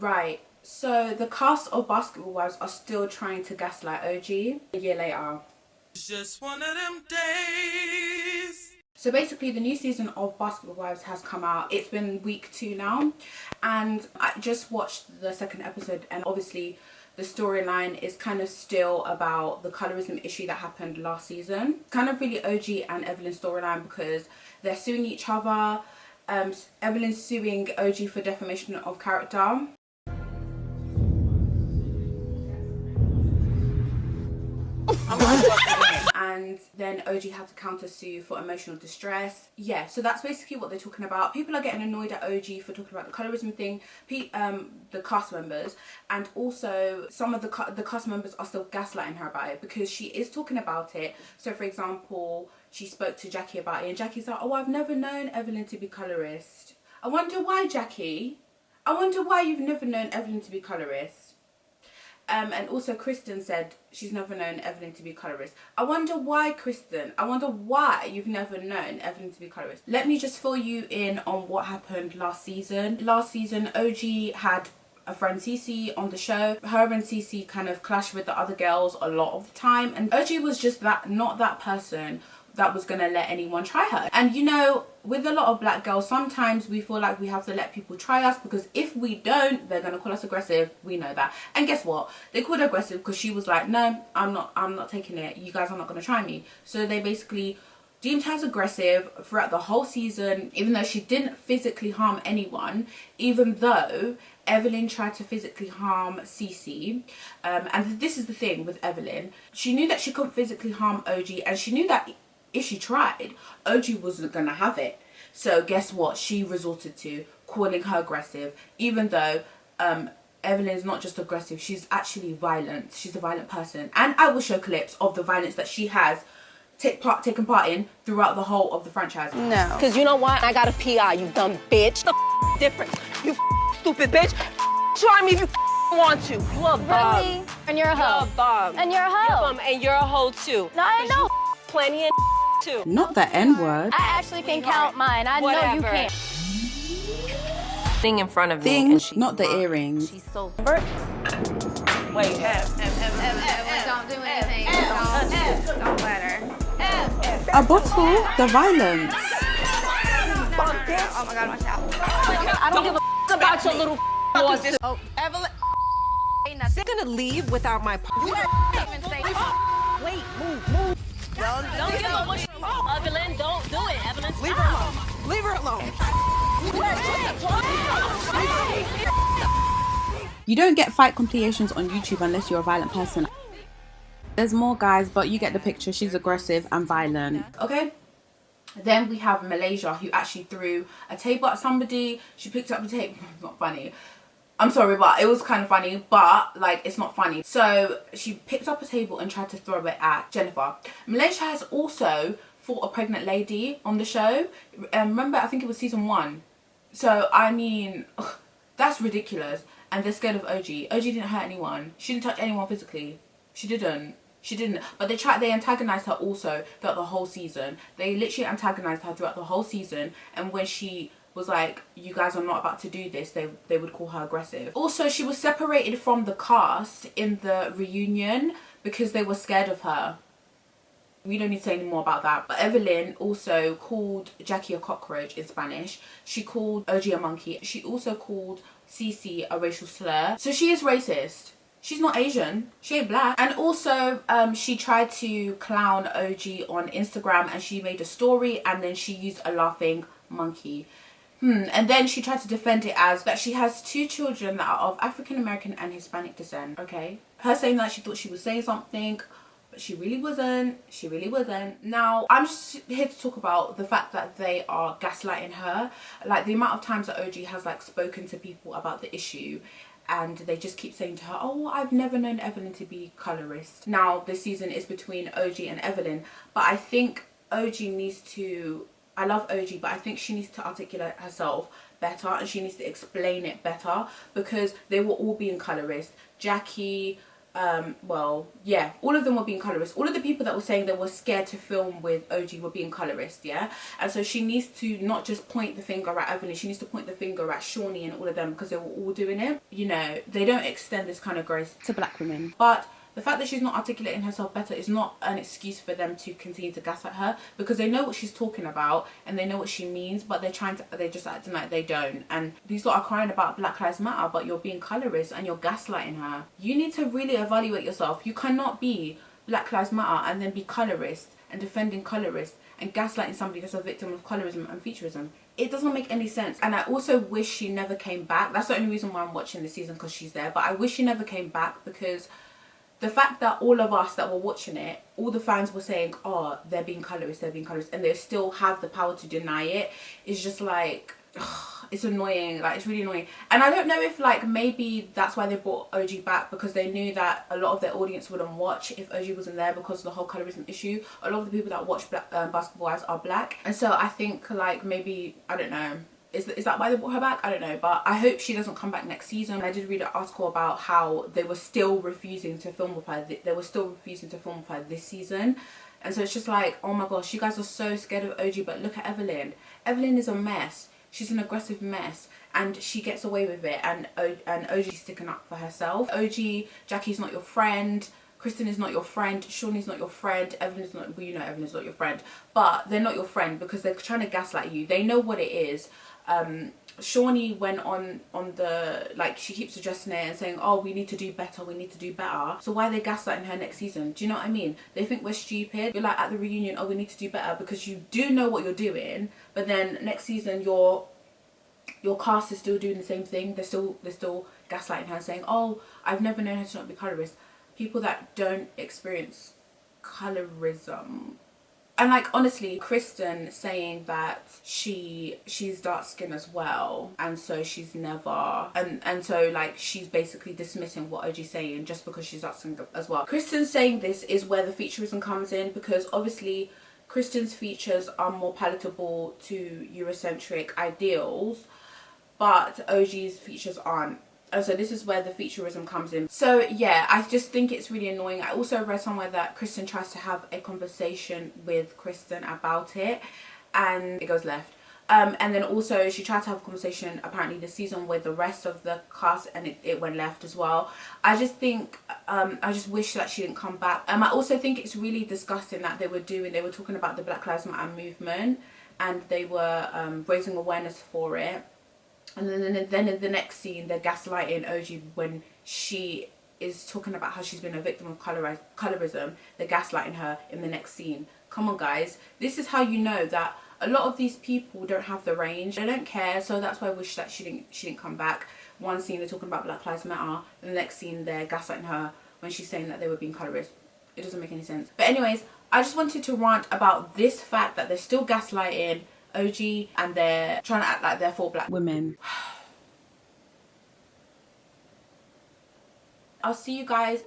Right, so the cast of Basketball Wives are still trying to gaslight OG a year later. It's just one of them days. So basically the new season of Basketball Wives has come out. It's been week 2 now, and I just watched the second episode, and obviously the storyline is kind of still about the colorism issue that happened last season. Kind of really OG and Evelyn storyline because they're suing each other. Evelyn's suing OG for defamation of character. And then OG had to counter sue for emotional distress. Yeah, so that's basically what they're talking about. People are getting annoyed at OG for talking about the colorism thing, the cast members, and also some of the cast members are still gaslighting her about it because she is talking about it. So for example, she spoke to Jackie about it and Jackie's like, oh, I've never known Evelyn to be colourist. I wonder why, Jackie? I wonder why you've never known Evelyn to be colourist. And also Kristen said she's never known Evelyn to be colourist. I wonder why, Kristen. I wonder why you've never known Evelyn to be colourist. Let me just fill you in on what happened last season. Last season, OG had a friend Cece on the show. Her and Cece kind of clashed with the other girls a lot of the time. And OG was just not that person that was gonna let anyone try her. And you know, with a lot of black girls, sometimes we feel like we have to let people try us because if we don't, they're gonna call us aggressive. We know that. And guess what? They called her aggressive because she was like, no, I'm not taking it. You guys are not gonna try me. So they basically deemed her as aggressive throughout the whole season, even though she didn't physically harm anyone, even though Evelyn tried to physically harm Cece. And this is the thing with Evelyn. She knew that she couldn't physically harm OG, and she knew that if she tried, OG wasn't gonna have it. So guess what? She resorted to calling her aggressive, even though Evelyn is not just aggressive, she's actually violent. She's a violent person. And I will show clips of the violence that she has taken part in throughout the whole of the franchise. No. Because you know what? I got a PI, you dumb bitch. The difference. You stupid bitch. Try me if you want to. You a bum. Really? And you're a hoe. You're a bum. And you're a hoe. You're a bum, and you're a hoe too. No, I know. Plenty of too. Not the N-word. I actually can count mine. I know you can't. Thing in front of me. Thing, not the earrings. She's so... Don't Wait, do anything. Don't let her. A bottle, the violence. Oh my God, watch out. I don't give a about your little horses. Oh, Evelyn. They're gonna leave without my... You didn't even say Wait, move. Don't give a what. Evelyn, don't do it. Evelyn, leave her alone. Leave her alone. You don't get fight compilations on YouTube unless you're a violent person. There's more guys, but you get the picture. She's aggressive and violent. Okay? Then we have Malaysia, who actually threw a table at somebody. She picked up the table. It's not funny. I'm sorry, but it was kind of funny, but like it's not funny. So she picked up a table and tried to throw it at Jennifer. Malaysia has also fought a pregnant lady on the show. Remember, I think it was season 1. So I mean, that's ridiculous. And they're scared of OG. OG didn't hurt anyone. She didn't touch anyone physically. She didn't. But they antagonized her also throughout the whole season. They literally antagonized her throughout the whole season. And when she was like, you guys are not about to do this, they would call her aggressive. Also, she was separated from the cast in the reunion because they were scared of her. We don't need to say any more about that. But Evelyn also called Jackie a cockroach in Spanish. She called OG a monkey. She also called Cece a racial slur. So she is racist. She's not Asian. She ain't black. And also, she tried to clown OG on Instagram, and she made a story, and then she used a laughing monkey. And then she tried to defend it as that she has 2 children that are of African American and Hispanic descent. Okay, her saying that she thought she was saying something, but she really wasn't. Now I'm just here to talk about the fact that they are gaslighting her. Like the amount of times that OG has like spoken to people about the issue, and they just keep saying to her, oh, I've never known Evelyn to be colourist. Now this season is between OG and Evelyn, but I think OG needs to, I love OG, but I think she needs to articulate herself better, and she needs to explain it better, because they were all being colourist. Jackie, well, yeah, all of them were being colorists. All of the people that were saying they were scared to film with OG were being colorists, yeah? And so she needs to not just point the finger at Evelyn, she needs to point the finger at Shawnee and all of them, because they were all doing it. You know, they don't extend this kind of grace to black women. But the fact that she's not articulating herself better is not an excuse for them to continue to gaslight her, because they know what she's talking about and they know what she means, but they're just acting like they don't. And these lot are crying about Black Lives Matter, but you're being colorist and you're gaslighting her. You need to really evaluate yourself. You cannot be Black Lives Matter and then be colorist and defending colorist and gaslighting somebody that's a victim of colorism and featurism. It doesn't make any sense. And I also wish she never came back. That's the only reason why I'm watching the season, because she's there. But I wish she never came back, because the fact that all of us that were watching it, all the fans were saying, oh, they're being colorist, and they still have the power to deny it, is just like, ugh, it's annoying. Like, it's really annoying. And I don't know if, like, maybe that's why they brought OG back, because they knew that a lot of their audience wouldn't watch if OG wasn't there, because of the whole colorism issue. A lot of the people that watch Basketball Wives are black. And so I think, like, maybe, I don't know, is that why they brought her back? I don't know, but I hope she doesn't come back next season. I did read an article about how they were still refusing to film with her. They were still refusing to film with her this season. And so it's just like, oh my gosh, you guys are so scared of OG, but look at Evelyn. Evelyn is a mess. She's an aggressive mess, and she gets away with it, and OG's sticking up for herself. OG, Jackie's not your friend. Kristen is not your friend, Shawnee's not your friend, Evelyn is not, well, you know Evelyn's not your friend, but they're not your friend because they're trying to gaslight you. They know what it is. Shawnee went on the, like, she keeps addressing it and saying, oh, we need to do better, we need to do better. So why are they gaslighting her next season? Do you know what I mean? They think we're stupid. You're like, at the reunion, oh, we need to do better, because you do know what you're doing, but then next season your cast is still doing the same thing. They're still gaslighting her, saying, oh, I've never known her to not be colorist. People that don't experience colorism. And, like, honestly, Kristen saying that she's dark skinned as well, and so she's never, and so, like, she's basically dismissing what OG's saying just because she's dark skinned as well. Kristen saying this is where the featurism comes in, because obviously Kristen's features are more palatable to Eurocentric ideals, but OG's features aren't. And so this is where the featurism comes in. So yeah, I just think it's really annoying. I also read somewhere that Kristen tries to have a conversation with Kristen about it, and it goes left. And then also she tried to have a conversation apparently this season with the rest of the cast, and it went left as well. I just think, I just wish that she didn't come back. I also think it's really disgusting that they were talking about the Black Lives Matter movement, and they were raising awareness for it. And then in the next scene, they're gaslighting OG when she is talking about how she's been a victim of colorism. They're gaslighting her in the next scene. Come on, guys. This is how you know that a lot of these people don't have the range. They don't care. So that's why I wish that she didn't come back. One scene they're talking about Black Lives Matter, and the next scene they're gaslighting her when she's saying that they were being colorist. It doesn't make any sense. But anyways, I just wanted to rant about this fact that they're still gaslighting OG, and they're trying to act like they're for black women. I'll see you guys